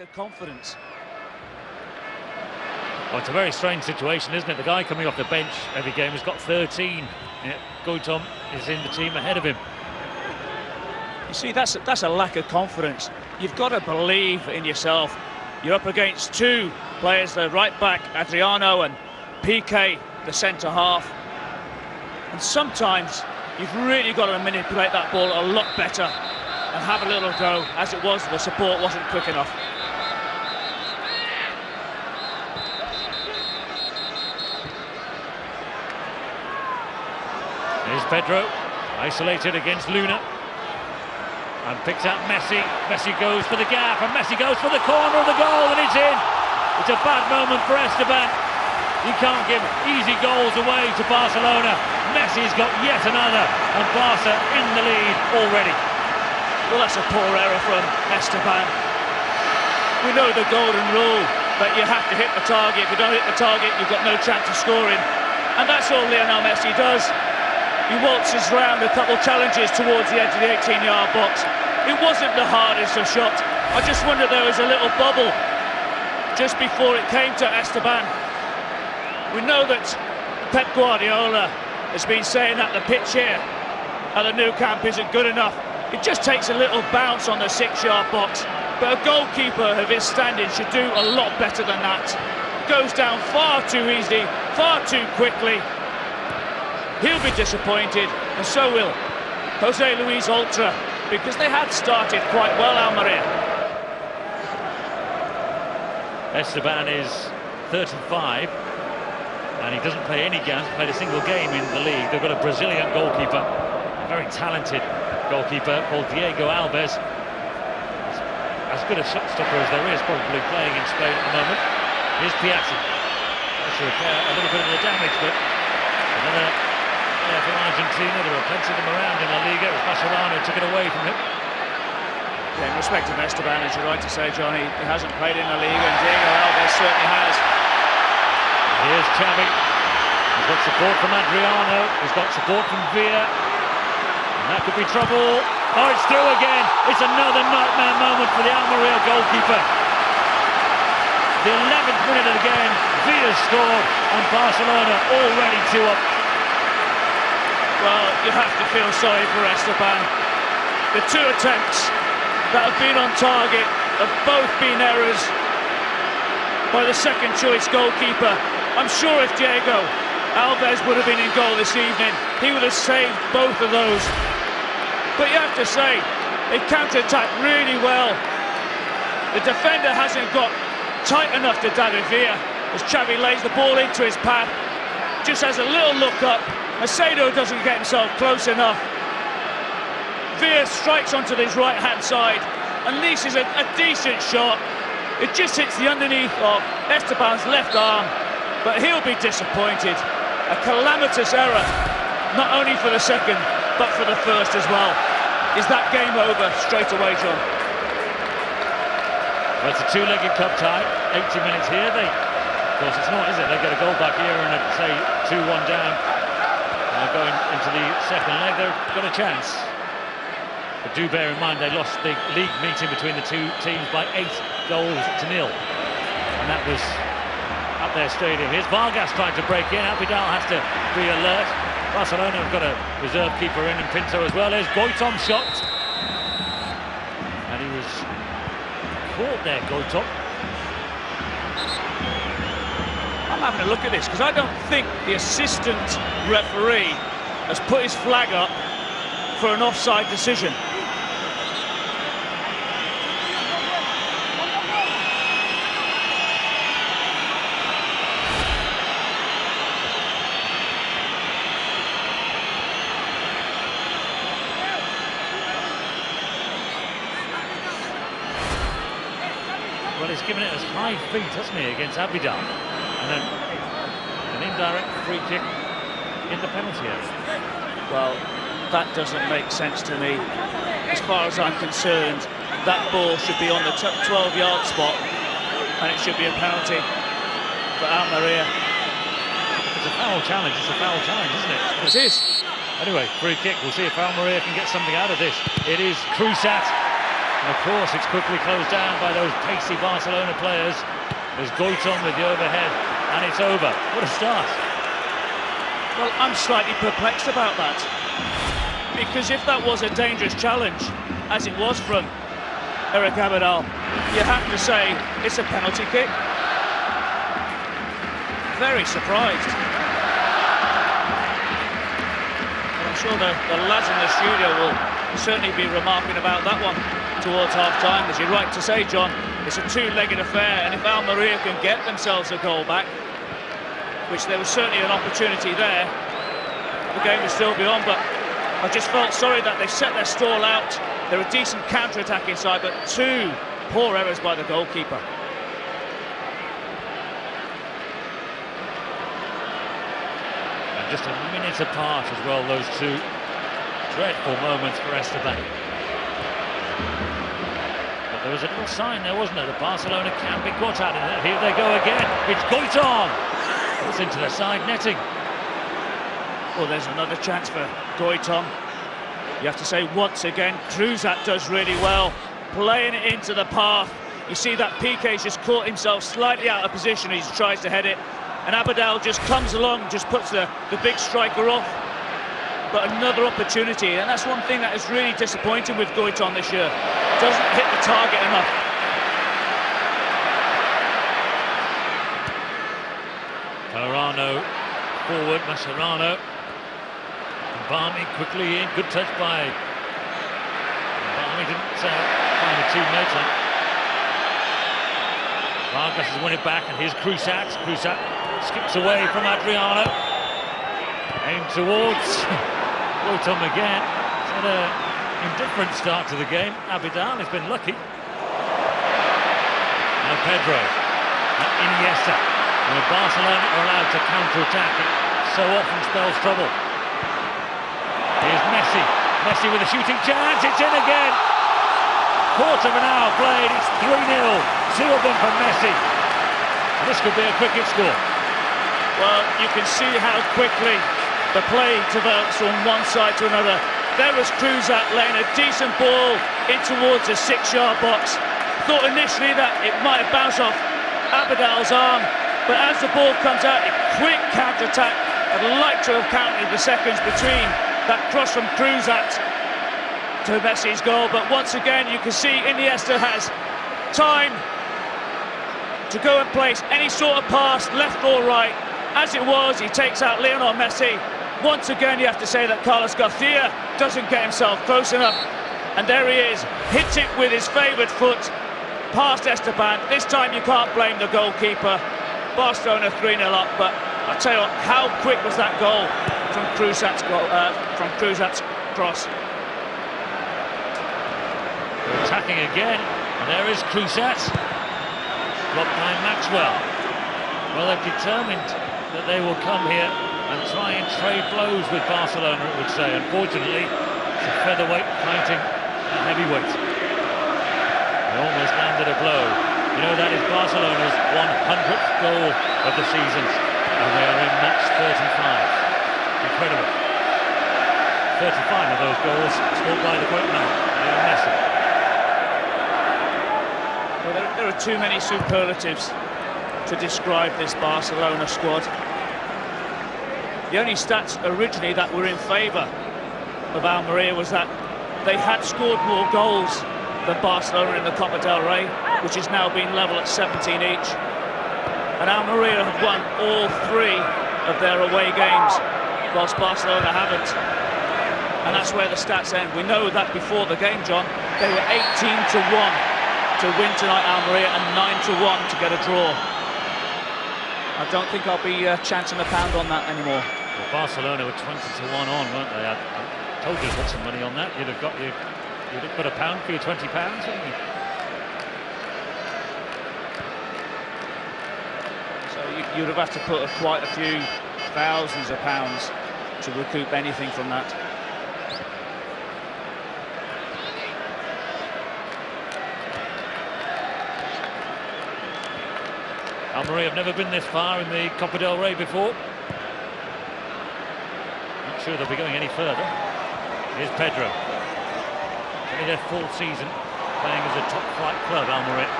of confidence. Well, it's a very strange situation, isn't it? The guy coming off the bench every game has got 13. Goitom is in the team ahead of him. You see, that's a lack of confidence. You've got to believe in yourself. You're up against two players, the right back, Adriano, and PK, the centre half. And sometimes you've really got to manipulate that ball a lot better and have a little go. As it was, the support wasn't quick enough. Here's Pedro, isolated against Luna. And picks out Messi. Messi goes for the gap, and Messi goes for the corner of the goal, and it's in. It's a bad moment for Esteban. He can't give easy goals away to Barcelona. Messi's got yet another, and Barca in the lead already. Well, that's a poor error from Esteban. We know the golden rule, that you have to hit the target. If you don't hit the target, you've got no chance of scoring. And that's all Lionel Messi does. He waltzes round a couple challenges towards the edge of the 18-yard box. It wasn't the hardest of shots. I just wonder there was a little bubble just before it came to Esteban. We know that Pep Guardiola has been saying that the pitch here at the Nou Camp isn't good enough. It just takes a little bounce on the 6-yard box. But a goalkeeper of his standing should do a lot better than that. Goes down far too easily, far too quickly. He'll be disappointed, and so will Jose Luis Oltra, because they had started quite well, Almeria. Esteban is 35, and he doesn't play any games, played a single game in the league. They've got a Brazilian goalkeeper, a very talented goalkeeper called Diego Alves. He's as good a shot stopper as there is, probably playing in Spain at the moment. Here's Piazzi. That's to repair a little bit of the damage, but another player from Argentina. There were plenty of them around in La Liga. It was Barcelona who took it away from him. Yeah, in respect of Esteban, as you're right to say, Johnny, he hasn't played in La Liga, and Diego Alves certainly has. Here's Xavi. He's got support from Adriano. He's got support from Villa. And that could be trouble. Oh, it's through again. It's another nightmare moment for the Almeria goalkeeper. The 11th minute of the game, Villa scored, and Barcelona already 2 up. Well, you have to feel sorry for Esteban. The 2 attempts that have been on target have both been errors by the second choice goalkeeper. I'm sure if Diego Alves would have been in goal this evening, he would have saved both of those. But you have to say, they counter-attacked really well. The defender hasn't got tight enough to David Villa as Xavi lays the ball into his path. Just has a little look up. Macedo doesn't get himself close enough. Villa strikes onto his right-hand side, and this is a decent shot. It just hits the underneath of Esteban's left arm, but he'll be disappointed. A calamitous error, not only for the second, but for the first as well. Is that game over straight away, John? Well, it's a 2-legged cup tie, 80 minutes here. Of course, it's not, is it? They get a goal back here and say 2-1 down. Going into the second leg, they've got a chance. But do bear in mind, they lost the league meeting between the two teams by 8 goals to 0. And that was at their stadium. Here's Vargas trying to break in. Abidal has to be alert. Barcelona have got a reserve keeper in, and Pinto as well. There's Goitom shot. And he was caught there, Goitom. I'm having a look at this because I don't think the assistant referee has put his flag up for an offside decision. Well, he's given it as high feet, hasn't he, against Abidal? And an indirect free kick in the penalty area. Well, that doesn't make sense to me. As far as I'm concerned, that ball should be on the 12-yard spot, and it should be a penalty for Almeria. It's a foul challenge. It's a foul challenge, isn't it? It is. Anyway, free kick. We'll see if Almeria can get something out of this. It is Cruzat. And of course, it's quickly closed down by those pacey Barcelona players. There's Goitom with the overhead, and it's over. What a start. Well, I'm slightly perplexed about that. Because if that was a dangerous challenge, as it was from Eric Abidal, you have to say it's a penalty kick. Very surprised. I'm sure the lads in the studio will certainly be remarking about that one towards half-time. As you're right to say, John, it's a two-legged affair, and if Almeria can get themselves a goal back, which there was certainly an opportunity there, the game would still be on, but I just felt sorry that they set their stall out. They're a decent counter-attack inside, but two poor errors by the goalkeeper. And just a minute apart as well, those two dreadful moments for Esteban. But there was a little sign there, wasn't there? The Barcelona can't be caught out, and here they go again. It's Goitom. It's into the side netting. Well, there's another chance for Goitom. You have to say, once again, Kruzat does really well, playing it into the path. You see that Piqué's just caught himself slightly out of position. He tries to head it, and Abidal just comes along, just puts the big striker off. But another opportunity, and that's one thing that is really disappointing with Goitom this year. Doesn't hit the target enough. Pellerano forward, Mascherano. Barmy quickly in, good touch by Barmy, didn't find a teammate. Vargas has won it back, and here's Kruzat. Kruzat skips away from Adriano. Aimed towards Goitom again. It's had an indifferent start to the game. Abidal has been lucky. Now Pedro and Iniesta. When Barcelona are allowed to counter-attack, it so often spells trouble. Here's Messi. Messi with a shooting chance. It's in again. Quarter of an hour played. It's 3-0. Two of them from Messi. This could be a cricket score. Well, you can see how quickly the play develops from one side to another. There was Kruzat laying a decent ball in towards the 6-yard box. Thought initially that it might have bounced off Abidal's arm, but as the ball comes out, a quick counter-attack. I'd like to have counted the seconds between that cross from Kruzat to Messi's goal, but once again you can see Iniesta has time to go and place any sort of pass, left or right. As it was, he takes out Lionel Messi. Once again you have to say that Carlos Garcia doesn't get himself close enough, and there he is, hits it with his favoured foot past Esteban. This time you can't blame the goalkeeper. Barcelona 3-0 up, but I'll tell you what, how quick was that goal from Kruzat's cross. They're attacking again, and there is Kruzat. Blocked by Maxwell. Well, they've determined that they will come here and try and trade blows with Barcelona, it would say. Unfortunately, it's a featherweight fighting a heavyweight. They almost landed a blow. You know, that is Barcelona's 100th goal of the season, and they are in match 35. Incredible. 35 of those goals scored by the great man, Lionel Messi. Well, there are too many superlatives to describe this Barcelona squad. The only stats originally that were in favour of Almeria was that they had scored more goals than Barcelona in the Copa del Rey, which has now been level at 17 each. And Almeria have won all 3 of their away games, whilst Barcelona haven't. And that's where the stats end. We know that before the game, John, they were 18-1 to win tonight, Almeria, and 9-1 to get a draw. I don't think I'll be chancing a pound on that anymore. Well, Barcelona were 20-1 on, weren't they? I told you to put some money on that. You'd have got a pound for your £20, wouldn't you? So you'd have had to put quite a few thousands of pounds to recoup anything from that. Almeria have never been this far in the Copa del Rey before. Not sure they'll be going any further. Here's Pedro. Only their 4th season playing as a top-flight club, Almeria.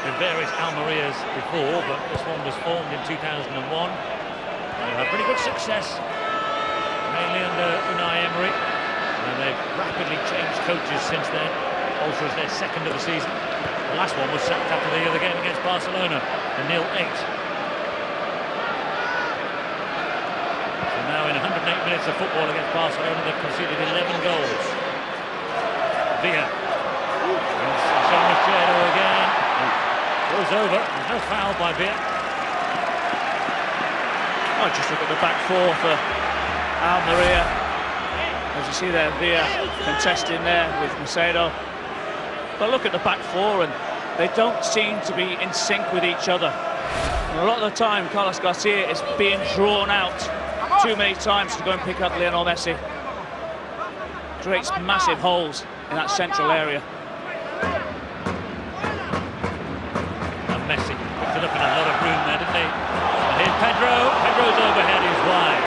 With various Almerias before, but this one was formed in 2001. They've had pretty good success, mainly under Unai Emery, and they've rapidly changed coaches since then. Also, it's their second of the season. The last one was sacked after the other game against Barcelona, the 0-8. So now in 108 minutes of football against Barcelona, they've conceded 11 goals. Villa. Jean Machado again. Goes over. There's no foul by Villa. Oh, just look at the back four for Almeria. As you see there, Villa contesting there with Macedo. But look at the back four, and they don't seem to be in sync with each other. And a lot of the time, Carlos Garcia is being drawn out too many times to go and pick up Lionel Messi. Creates massive holes in that central area. Messi picked it up in a lot of room there, didn't he? And here's Pedro. Pedro's overhead is wide.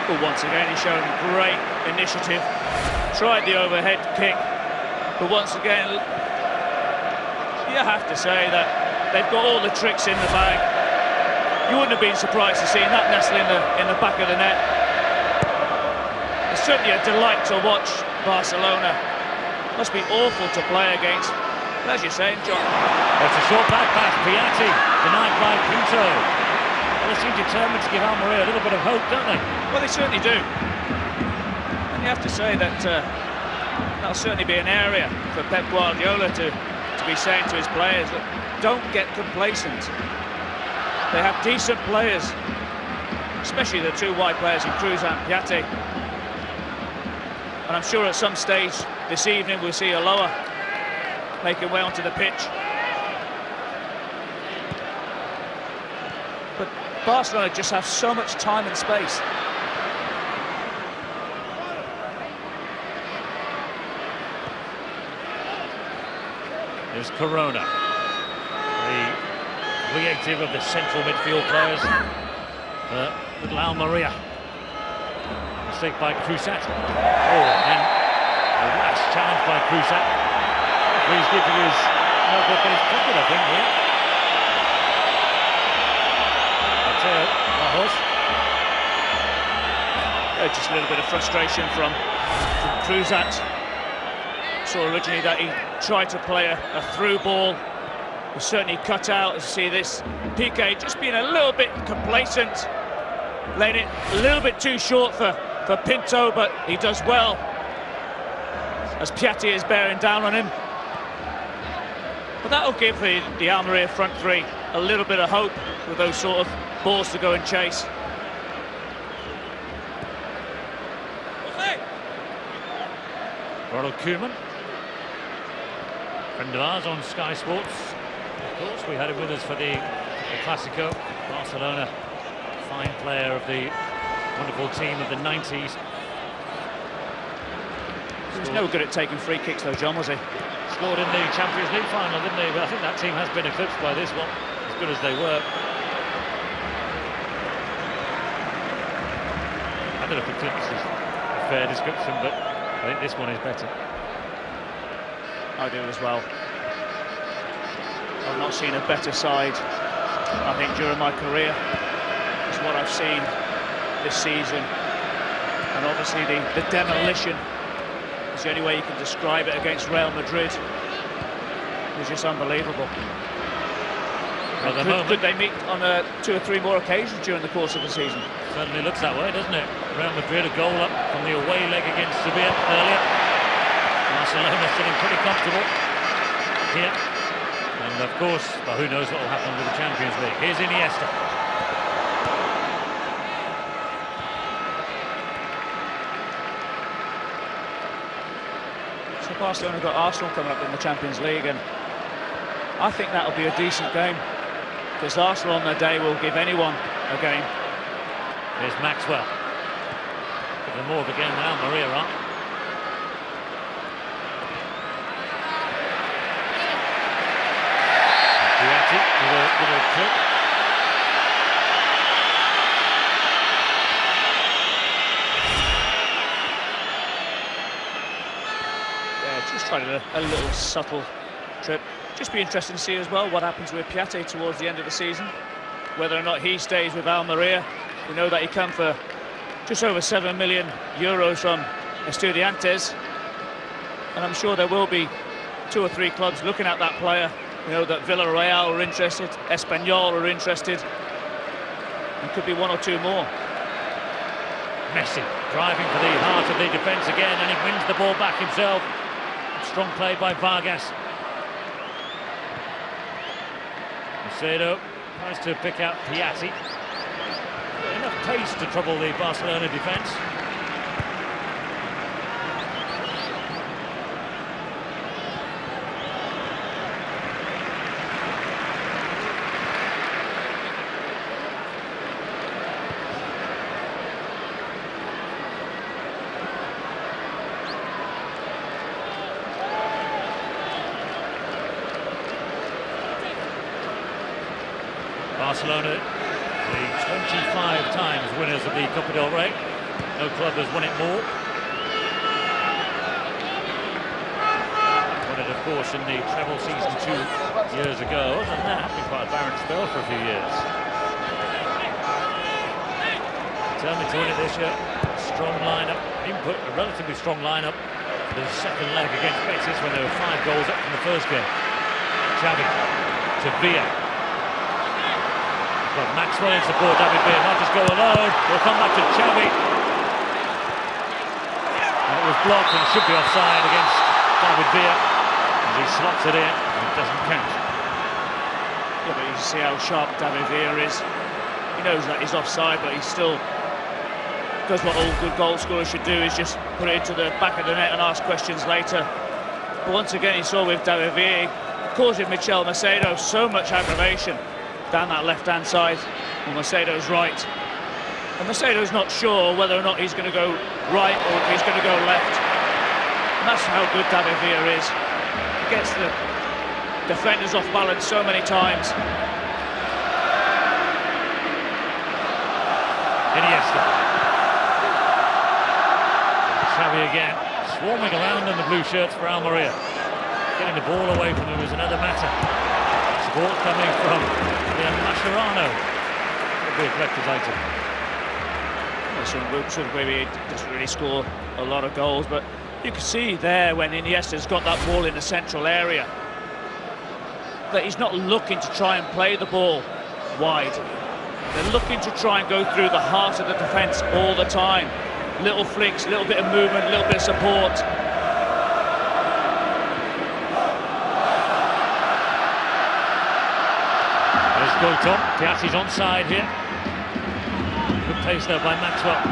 Well, once again, he's shown great initiative. Tried the overhead kick, but once again, you have to say that they've got all the tricks in the bag. You wouldn't have been surprised to see that nestling in the back of the net. It's certainly a delight to watch Barcelona. Must be awful to play against. But as you're saying, John. It's a short back pass. Piatti denied by Pinto. Well, they seem determined to give Almeria a little bit of hope, don't they? Well, they certainly do. And you have to say that that'll certainly be an area for Pep Guardiola to be saying to his players, look, don't get complacent. They have decent players, especially the two wide players in Cruz and Piatti. And I'm sure at some stage this evening we'll see a lower make their way onto the pitch. But Barcelona just have so much time and space. There's Corona, the creative of the central midfield players. Little Almeria. Mistake by Cruzat. Oh, and a rash challenge by Cruzat. He's keeping his notebook in his pocket, I think, here. Just a little bit of frustration from Cruzat. Saw originally that he tried to play a through ball. Was certainly cut out. As you see this, Piqué just being a little bit complacent, laying it a little bit too short for Pinto, but he does well as Piatti is bearing down on him. But that'll give the Almeria front three a little bit of hope with those sort of balls to go and chase. Ronald Koeman, friend of ours on Sky Sports. Of course, we had him with us for the Clásico. Barcelona, fine player of the wonderful team of the 90s. He was no good at taking free kicks though, John, was he? Scored in the Champions League final, didn't he? But I think that team has been eclipsed by this one, as good as they were. I don't know if eclipse is a fair description, but I think this one is better. I do as well. I've not seen a better side, I think, during my career. It's what I've seen this season. And obviously the demolition is the only way you can describe it against Real Madrid. It was just unbelievable. Well, could they meet on 2 or 3 more occasions during the course of the season? Certainly looks that way, doesn't it? Real Madrid a goal up from the away leg against Sevilla earlier. Barcelona sitting pretty comfortable here. And of course, well, who knows what will happen with the Champions League. Here's Iniesta. So Barcelona got Arsenal coming up in the Champions League, and I think that'll be a decent game, because Arsenal on their day will give anyone a game. Here's Maxwell. Give them more of a game than Almeria are. Piatti with a clip. Just trying a little subtle trip. Just be interesting to see as well what happens with Piatti towards the end of the season. Whether or not he stays with Almeria. We know that he come for just over €7 million from Estudiantes. And I'm sure there will be 2 or 3 clubs looking at that player. We know that Villarreal are interested, Espanyol are interested. And could be 1 or 2 more. Messi driving for the heart of the defence again, and he wins the ball back himself. Strong play by Vargas. Macedo tries to pick out Piatti. Enough pace to trouble the Barcelona defence. Barcelona, the 25 times winners of the Copa del Rey. No club has won it more. Won it, of course, in the treble season 2 years ago. And that been quite a barren spell for a few years. Determined to win it this year. Strong lineup, input, a relatively strong lineup. The second leg against Betis when there were 5 goals up from the first game. Xavi to Villa. But Maxwell in support, David Villa might just go alone. We'll come back to Xavi. And it was blocked and should be offside against David Villa. As he slots it in, and it doesn't count. Yeah, but you can see how sharp David Villa is. He knows that he's offside, but he still does what all good goal scorers should do, is just put it into the back of the net and ask questions later. But once again, he saw with David Villa, causing Michel Macedo so much aggravation down that left-hand side. Well, Macedo's right. And Macedo's not sure whether or not he's going to go right or if he's going to go left. And that's how good David Villa is. He gets the defenders off balance so many times. Iniesta. Xavi again, swarming around in the blue shirts for Almeria. Getting the ball away from him is another matter. Support coming from Mascherano. Could be a collector's item. Maybe he doesn't really score a lot of goals, but you can see there when Iniesta's got that ball in the central area that he's not looking to try and play the ball wide. They're looking to try and go through the heart of the defence all the time. Little flicks, a little bit of movement, a little bit of support. There's Goitom. Piatti's onside here. Good pace there by Maxwell.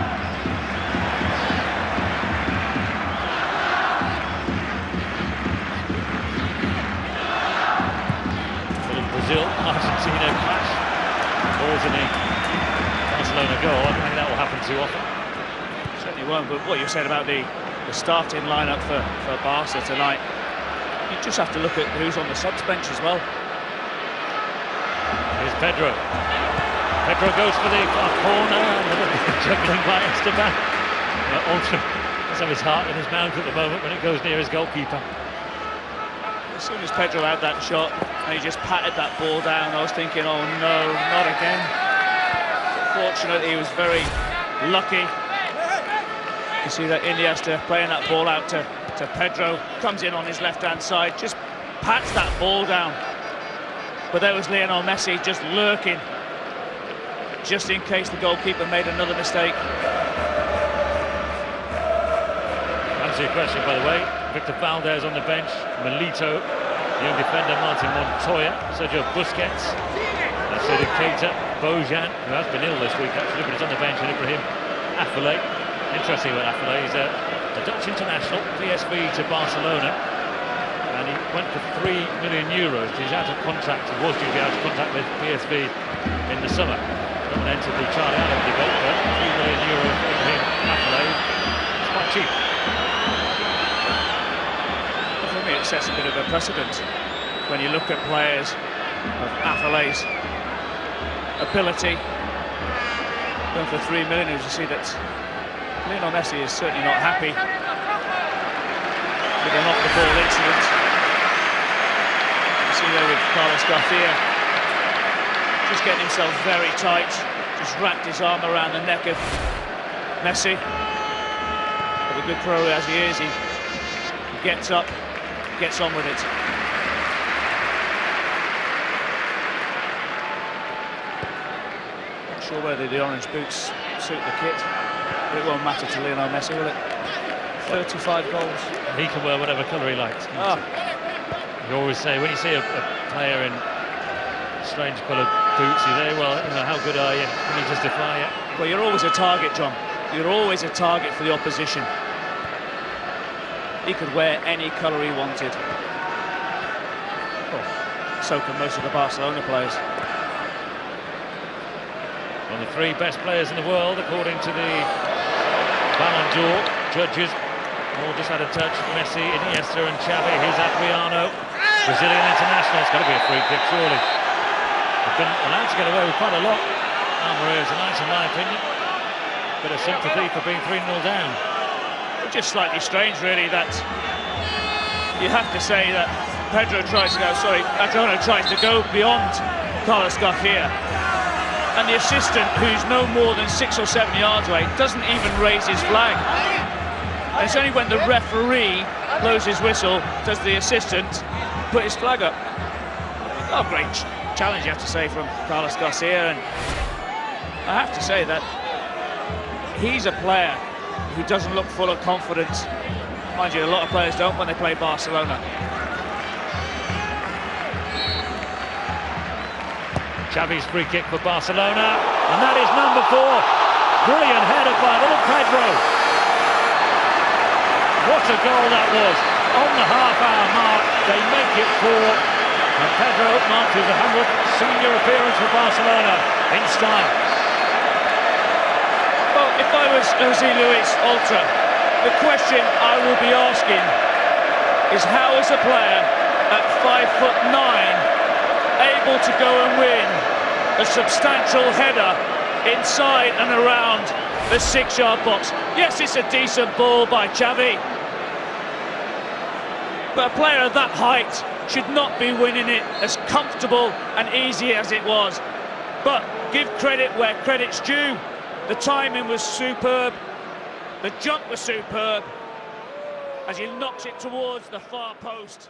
Brazil, Argentina clash. Balls in the Barcelona goal. I don't think that will happen too often. Certainly won't, but what you said about the starting lineup for Barca tonight, you just have to look at who's on the subs bench as well. Here's Pedro. Pedro goes for the far corner. Juggling by Esteban. Ultra does have his heart in his mouth at the moment when it goes near his goalkeeper. As soon as Pedro had that shot and he just patted that ball down, I was thinking, oh no, not again. Fortunately, he was very lucky. You see that Iniesta playing that ball out to Pedro, comes in on his left-hand side, just pats that ball down. But there was Lionel Messi just lurking, just in case the goalkeeper made another mistake. Answer your question, by the way. Victor Valdez on the bench, Milito, young defender Martin Montoya, Sergio Busquets, Cedric Keita, Bojan, who has been ill this week actually, but he's on the bench, and Ibrahim Afellay. Interesting about Afellay, he's a Dutch international, PSV to Barcelona, and he went for €3 million. He's out of contract, he was due to be out of contract with PSV in the summer. And entered the Charlie Adam debate, but €3 million for Ibrahim Afellay, it's quite cheap. It sets a bit of a precedent when you look at players of Affelay's ability. Going for €3 million, you see that Lionel Messi is certainly not happy. with an off-the-ball incident. You see there with Carlos Garcia, just getting himself very tight, just wrapped his arm around the neck of Messi. But the good pro as he is, he gets up, gets on with it. Not sure whether the orange boots suit the kit, but it won't matter to Lionel Messi, will it? 35 goals. He can wear whatever colour he likes. You always say, when you see a player in strange coloured boots, you say, well, you know, how good are you? Can you justify it? Well, you're always a target, John. You're always a target for the opposition. He could wear any colour he wanted. Oh, so can most of the Barcelona players. One of the 3 best players in the world, according to the Ballon d'Or judges. All just had a touch. Messi, Iniesta and Xavi. Here's Adriano, Brazilian international. It's got to be a free kick, surely. They've been allowed to get away with quite a lot. Almeria is nice, in my opinion. Bit of sympathy for being 3-0 down. Just slightly strange, really, that you have to say that Adriano tries to go beyond Carlos Garcia. And the assistant, who's no more than 6 or 7 yards away, doesn't even raise his flag. And it's only when the referee blows his whistle does the assistant put his flag up. Oh, great challenge, you have to say, from Carlos Garcia. And I have to say that he's a player who doesn't look full of confidence. Mind you, a lot of players don't when they play Barcelona. Xavi's free kick for Barcelona, and that is number 4. Brilliant header by little Pedro. What a goal that was. On the half-hour mark, they make it 4. And Pedro marks his 100th senior appearance for Barcelona in style. Well, if I was Jose Luis Oltra, the question I will be asking is, how is a player at 5'9" able to go and win a substantial header inside and around the 6-yard box? Yes, it's a decent ball by Xavi, but a player of that height should not be winning it as comfortable and easy as it was. But give credit where credit's due. The timing was superb, the jump was superb, as he knocks it towards the far post.